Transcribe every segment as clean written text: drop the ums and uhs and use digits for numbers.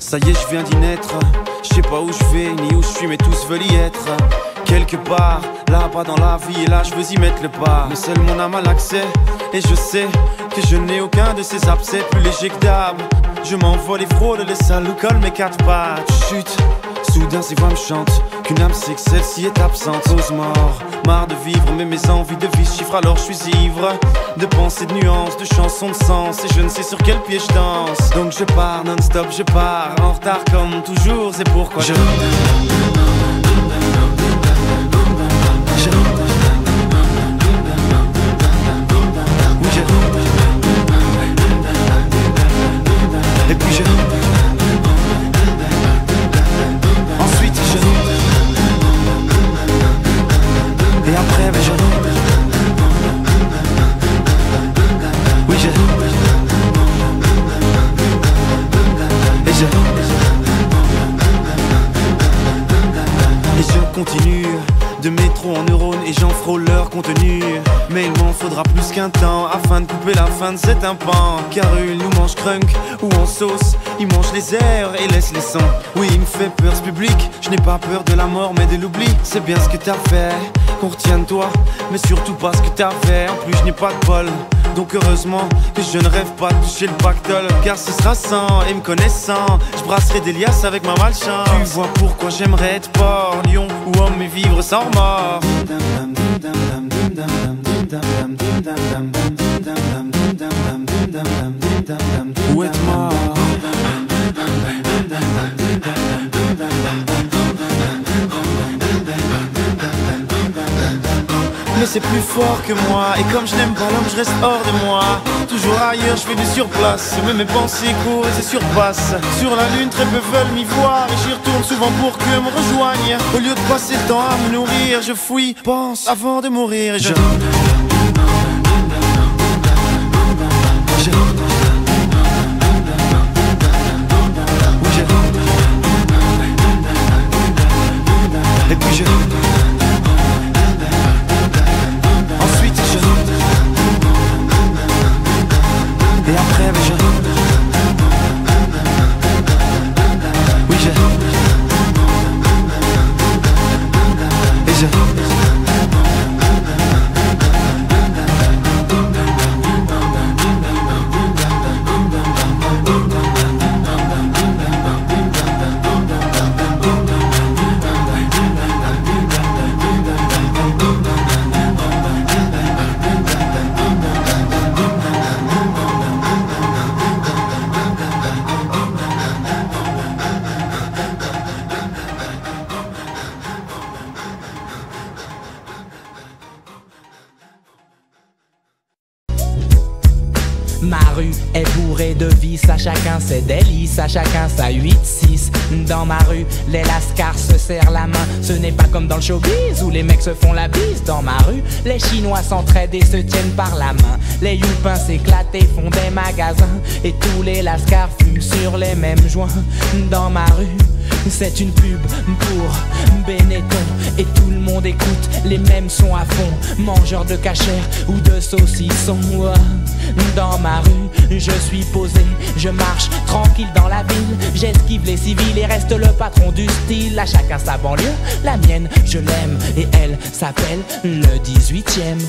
Ça y est, je viens d'y naître. Je sais pas où je vais, ni où je suis, mais tous veulent y être. Quelque part, là-bas dans la vie, et là je veux y mettre le pas. Mais seul mon âme a l'accès, et je sais que je n'ai aucun de ces abcès. Plus léger que d'hab, je m'envole et frôle les salles où collent mes quatre pattes. Chute, soudain ces voix me chantent qu'une âme sait que celle-ci est absente. Pause mort, marre de vivre, mais mes envies de vie chiffrent, alors je suis ivre de pensées, de nuances, de chansons, de sens, et je ne sais sur quel pied je danse. Donc je pars non-stop, je pars en retard comme toujours, c'est pourquoi je... Et puis je... Ensuite je... Et après ben je... Oui je... Et je... Et je continue de métro en neurones et j'en frôle leur contenu. Mais il m'en faudra plus qu'un temps afin de couper la fin de cet tympan. Car il nous mange crunk ou en sauce, il mange les airs et laisse les sons. Oui, il me fait peur ce public, je n'ai pas peur de la mort mais de l'oubli. C'est bien ce que t'as fait, qu'on retient de toi, mais surtout pas ce que t'as fait. En plus je n'ai pas de bol, donc heureusement que je ne rêve pas de toucher le pactole. Car ce sera sans, et me connaissant, je brasserai des liasses avec ma malchance. Tu vois pourquoi j'aimerais être porc, lion ou homme et vivre sans remords. Ou être mort. Mais c'est plus fort que moi, et comme je n'aime pas l'homme, je reste hors de moi. Toujours ailleurs, je fais du surplace, mais mes pensées courent et se surpassent. Sur la lune, très peu veulent m'y voir, et j'y retourne souvent pour que me rejoignent. Au lieu de passer le temps à me nourrir, je fouille, pense avant de mourir. Et je... Et puis je... Ensuite je... Et après ben je... Oui je... Et je... Ma rue est bourrée de vices, à chacun ses délices, à chacun sa 8-6. Dans ma rue, les lascars se serrent la main. Ce n'est pas comme dans le showbiz où les mecs se font la bise. Dans ma rue, les Chinois s'entraident et se tiennent par la main. Les youpins s'éclatent et font des magasins. Et tous les lascars fument sur les mêmes joints. Dans ma rue, c'est une pub pour Benetton. Et tout le monde écoute les mêmes sons à fond. Mangeurs de cachère ou de saucissons. Dans ma rue, je suis posé, je marche tranquille dans la ville. J'esquive les civils et reste le patron du style. À chacun sa banlieue, la mienne je l'aime. Et elle s'appelle le 18e.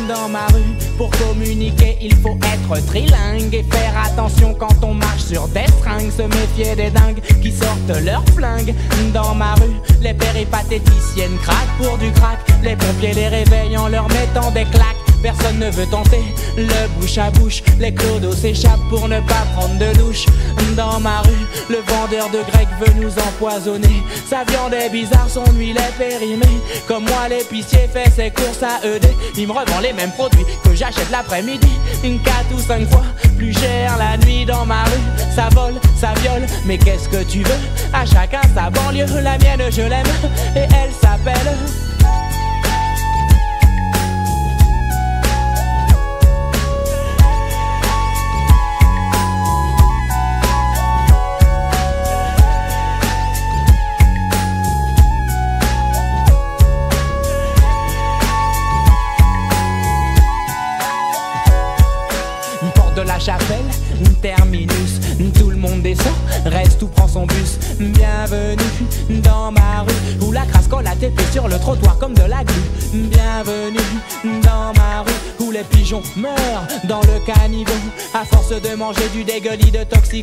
Dans ma rue, pour communiquer, il faut être trilingue et faire attention quand on marche sur des stringues. Se méfier des dingues qui sortent leurs flingues. Dans ma rue, les péripatéticiennes craquent pour du crack. Les pompiers les réveillent en leur mettant des claques. Personne ne veut tenter le bouche à bouche. Les clodos s'échappent pour ne pas prendre de douche. Dans ma rue, le vendeur de grec veut nous empoisonner. Sa viande est bizarre, son huile est périmée. Comme moi l'épicier fait ses courses à ED. Il me revend les mêmes produits que j'achète l'après-midi. Une 4 ou 5 fois plus cher la nuit. Dans ma rue, ça vole, ça viole. Mais qu'est-ce que tu veux? À chacun sa banlieue. La mienne je l'aime et elle s'appelle... porte de la Chapelle, terminus. Tout le monde descend, reste ou prend son bus. Bienvenue dans ma rue, où la crasse colle à tes pieds sur le trottoir comme de la glu. Bienvenue dans ma rue, où les pigeons meurent dans le caniveau à force de manger du dégueulis de toxiques.